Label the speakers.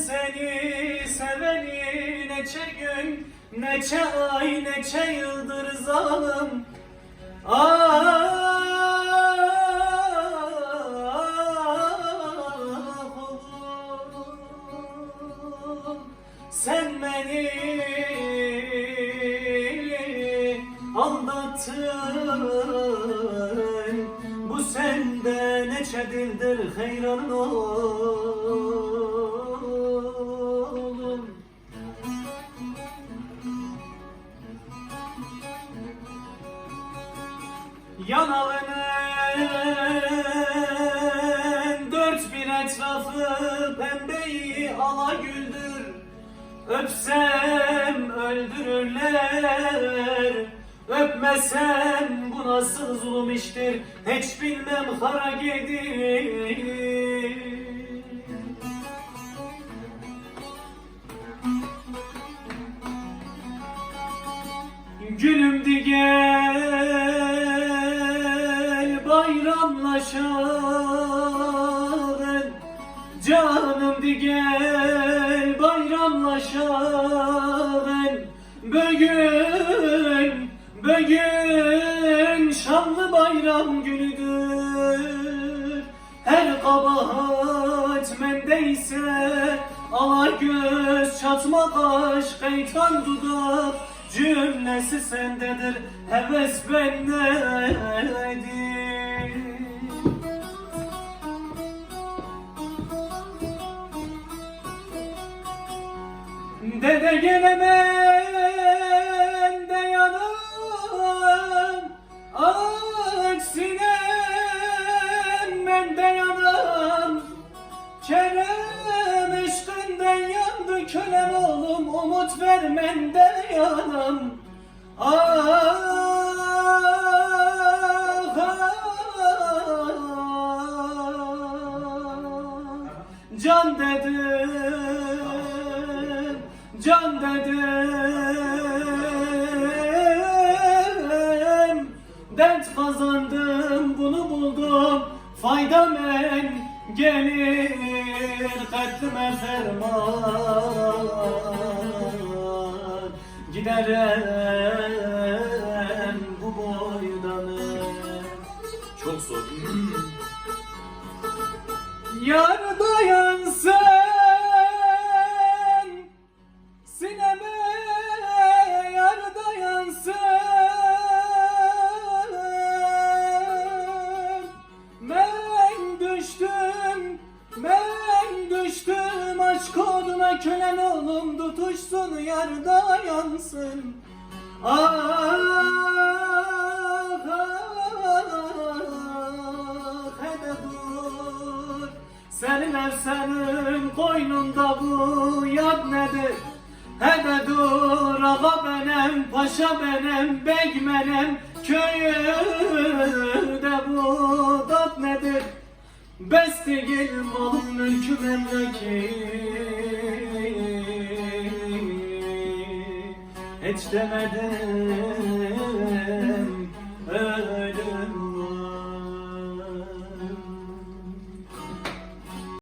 Speaker 1: seni seveli neçe gün, neçe ay, neçe yıldır zalim. Sen beni aldattın, bu sende neçe dildir heyran oğlum. Yanağının dört bir etrafı pembeyi alagüldür. Öpsem öldürürler, öpmesem bu nasıl zulüm iştir, hiç bilmem hara gedir. Gülüm di gel bayramlaşalım, canım di gel bayramlaşalım. Bugün şanlı bayram günüdür. Her kabahat mendeyse ala göz çatma kaş kaytan dudak, cümlesi sendedir, heves bendedir. Dede gelemem de yanım, aksine ben de yanım. Kerem üstünden yandı kölem oğlum, umut vermen de yanım. Can dedim, can dedim, dert kazandım, bunu buldum, fayda men gelir, kalbime ferman, giderim bu boydanı. Çok zor. Yar dayansın sineme, yar dayansın. Ben düştüm aşk oduna, kölen oğlum tutuşsun, yar dayansın. Hele dur, senin efsenin koynunda bu yad nedir? Hele dur, ağa benim, paşa benim, bey benim, köyümde bu tat nedir? Bestegil malım mülkü memleket, hiç demedim